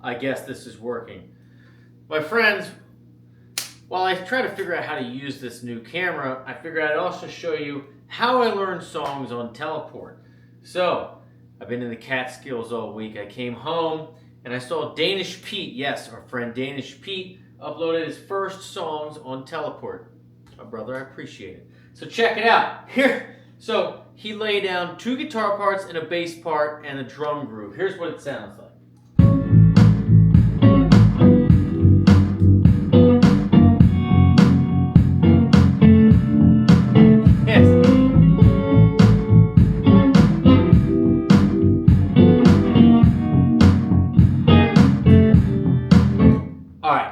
I guess this is working. My friends, while I try to figure out how to use this new camera, I figured I'd also show you how I learned songs on teleport. So, I've been in the Catskills all week. I came home and I saw Danish Pete, yes, our friend Danish Pete, uploaded his first songs on teleport. My brother, I appreciate it. So check it out. Here, so he laid down 2 guitar parts and a bass part and a drum groove. Here's what it sounds like.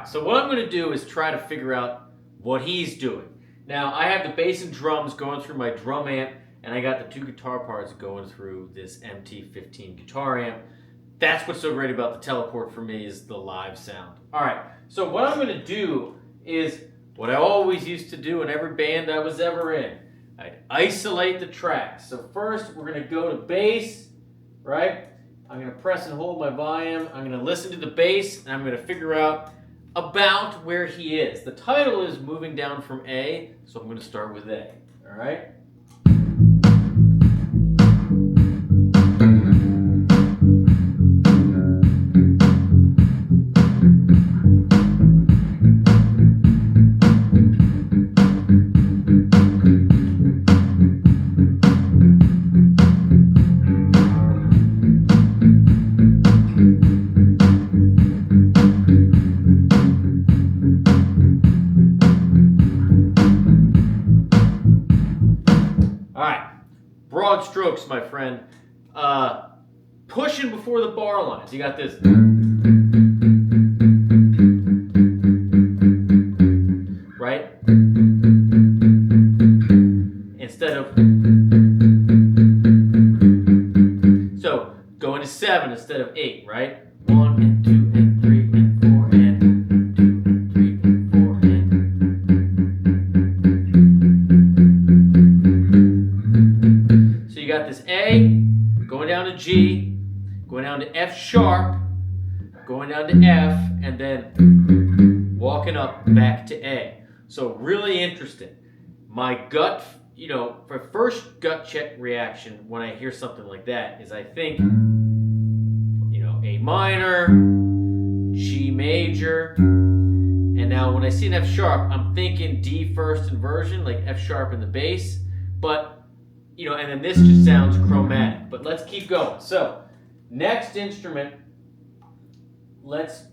So what I'm going to do is try to figure out what he's doing. Now, I have the bass and drums going through my drum amp, and I got the 2 guitar parts going through this MT15 guitar amp. That's what's so great about the teleport for me, is the live sound. All right, so what I'm going to do is what I always used to do in every band I was ever in. I'd isolate the tracks. So first, we're going to go to bass, right? I'm going to press and hold my volume. I'm going to listen to the bass, and I'm going to figure out about where he is. The title is Moving Down from A, so I'm going to start with A, all right? Broad strokes, my friend. Pushing before the bar lines. You got this. Right? Instead of. So, going to 7 instead of 8, right? 1 and 2 and 3 and 4 and 2 and 3 and 4 and. You got this A, going down to G, going down to F sharp, going down to F, and then walking up back to A. So really interesting. My gut, for first gut check reaction when I hear something like that is I think, A minor, G major, and now when I see an F sharp, I'm thinking D first inversion, like F sharp in the bass, but and then this just sounds chromatic. But let's keep going. So, next instrument, let's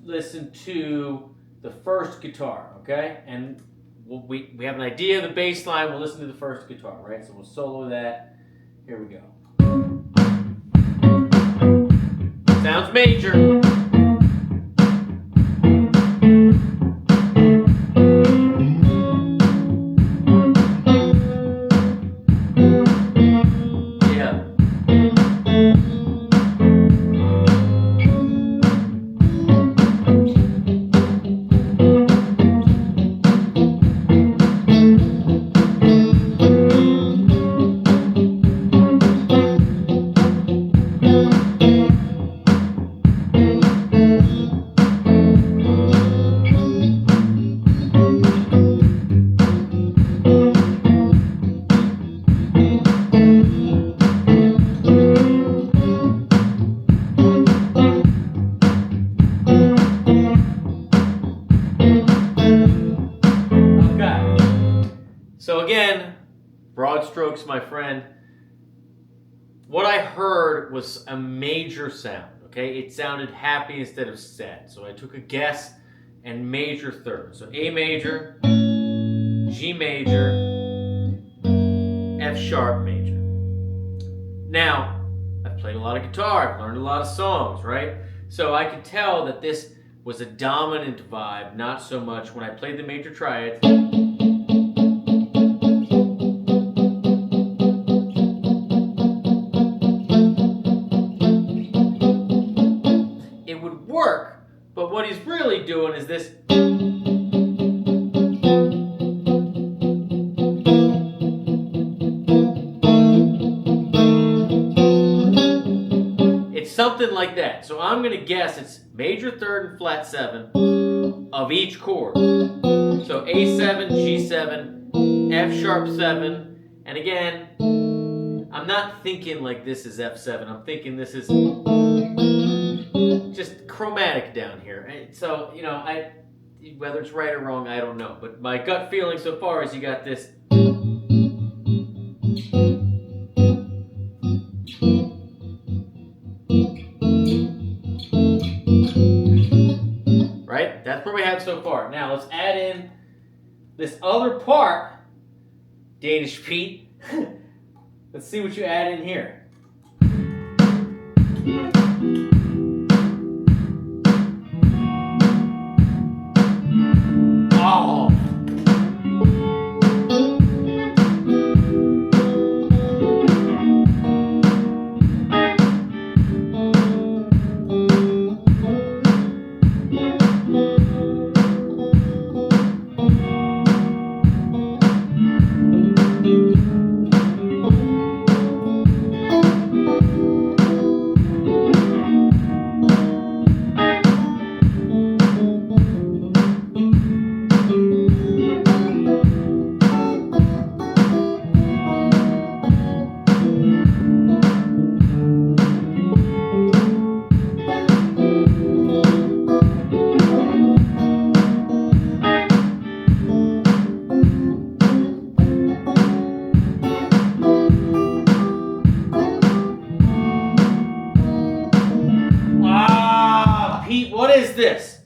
listen to the first guitar, okay? And we have an idea of the bass line. We'll listen to the first guitar, right? So we'll solo that. Here we go. Sounds major. So again, broad strokes, my friend. What I heard was a major sound, okay? It sounded happy instead of sad. So I took a guess and major third. So A major, G major, F sharp major. Now, I've played a lot of guitar, I've learned a lot of songs, right? So I could tell that this was a dominant vibe, not so much when I played the major triads. But what he's really doing is this. It's something something like that. So I'm going to guess it's major third and flat 7 of each chord. So A7, G7, F sharp 7, and again, I'm not thinking like this is F7. I'm thinking this is just chromatic down here. So, you know, whether it's right or wrong, I don't know. But my gut feeling so far is you got this. Right? That's what we have so far. Now let's add in this other part, Danish Pete. Let's see what you add in here. Oh. What is this?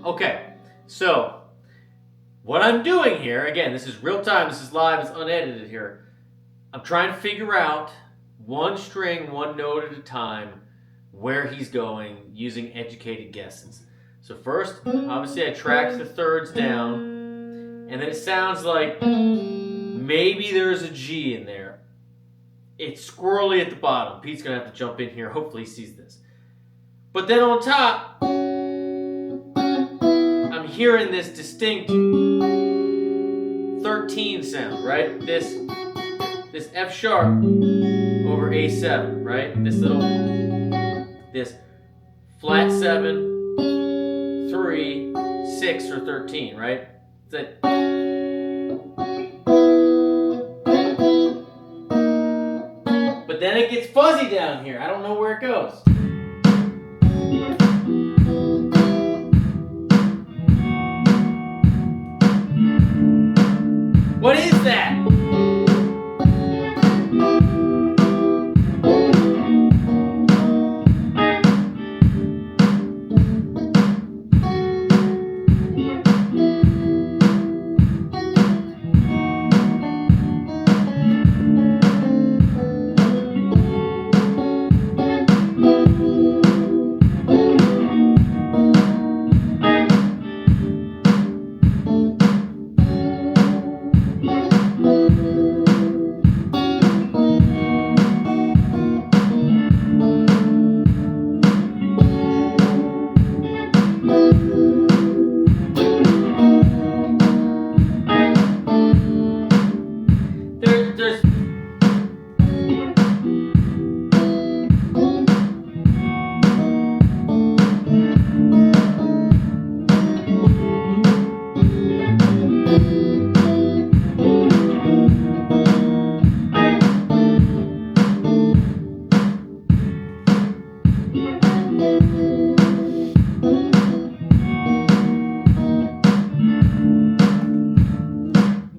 Okay, so what I'm doing here, again, this is real time, this is live, it's unedited here. I'm trying to figure out one string, one note at a time, where he's going using educated guesses. So first, obviously I tracked the thirds down, and then it sounds like maybe there's a G in there. It's squirrely at the bottom. Pete's going to have to jump in here. Hopefully he sees this. But then on top, I'm hearing this distinct 13 sound, right? This F sharp over A7, right? This flat 7, 3, 6, or 13, right? That. But then it gets fuzzy down here. I don't know where it goes. What is that?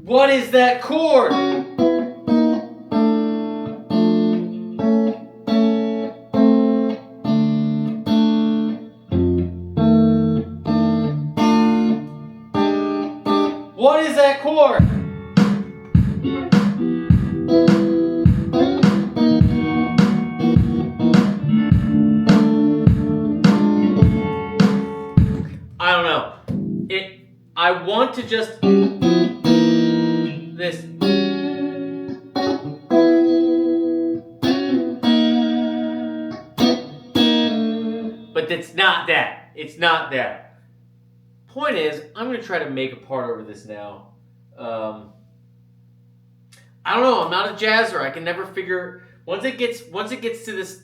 What is that chord? What is that chord? I don't know. I want to just this. But it's not that. It's not that. Point is, I'm going to try to make a part over this now. I don't know. I'm not a jazzer. I can never figure Once it gets to this,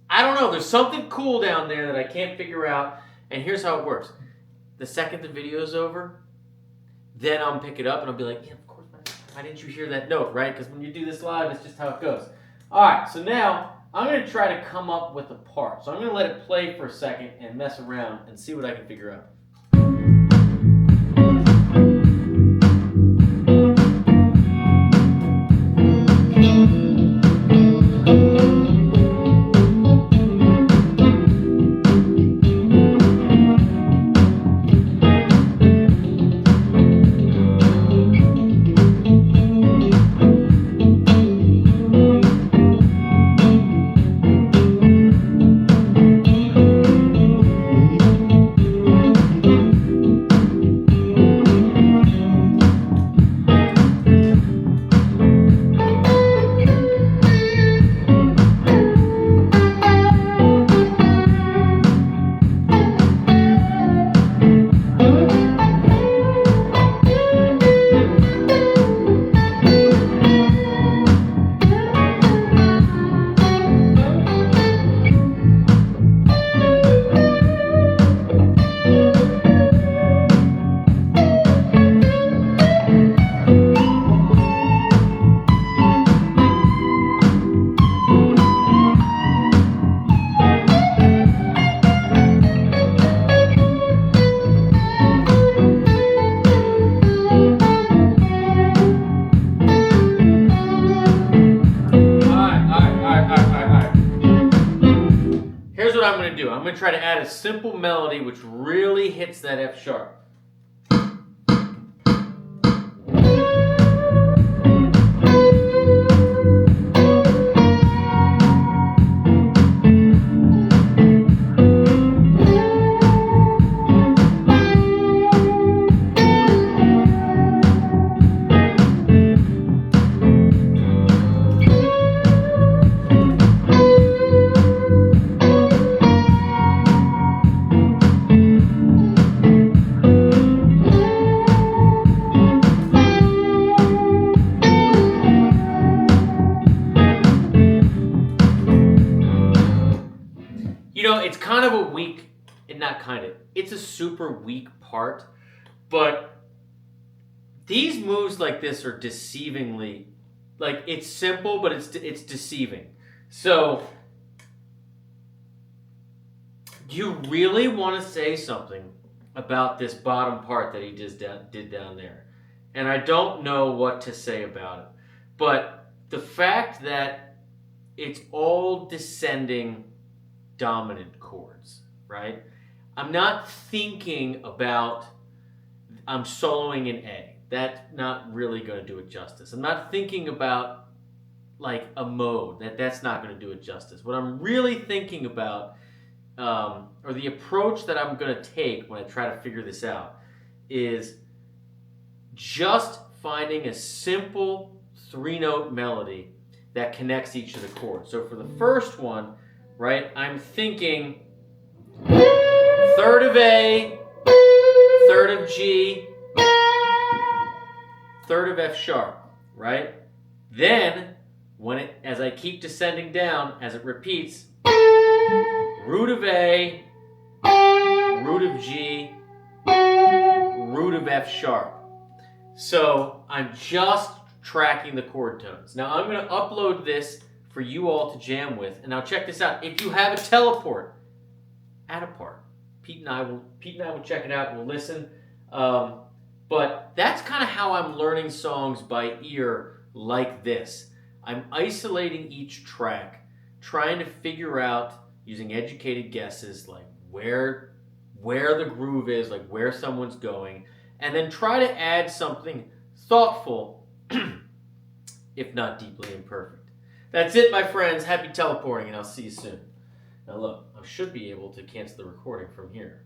I don't know, there's something cool down there that I can't figure out. And here's how it works. The second the video's over, then I'll pick it up and I'll be like, yeah, of course, why didn't you hear that note, right? Because when you do this live, it's just how it goes. All right, so now I'm going to try to come up with a part. So I'm going to let it play for a second and mess around and see what I can figure out. I'm going to do. I'm going to try to add a simple melody which really hits that F sharp. You know, it's kind of a weak, not kind of, it's a super weak part, but these moves like this are deceivingly, like it's simple, but it's deceiving. So you really want to say something about this bottom part that he did down there. And I don't know what to say about it. But the fact that it's all descending dominant chords, right? I'm not thinking about I'm soloing in A. That's not really going to do it justice. I'm not thinking about like a mode. That's not going to do it justice. What I'm really thinking about, or the approach that I'm going to take when I try to figure this out, is just finding a simple 3-note melody that connects each of the chords. So for the first one, right, I'm thinking third of A, third of G, third of F sharp, right? Then, as I keep descending down, as it repeats, root of A, root of G, root of F sharp. So I'm just tracking the chord tones. Now I'm going to upload this for you all to jam with. And now check this out. If you have a teleport, add a part. Pete and I will check it out. We'll listen. But that's kind of how I'm learning songs by ear like this. I'm isolating each track, trying to figure out, using educated guesses, like where the groove is, like where someone's going, and then try to add something thoughtful, if not deeply imperfect. That's it, my friends. Happy teleporting, and I'll see you soon. Now look, I should be able to cancel the recording from here.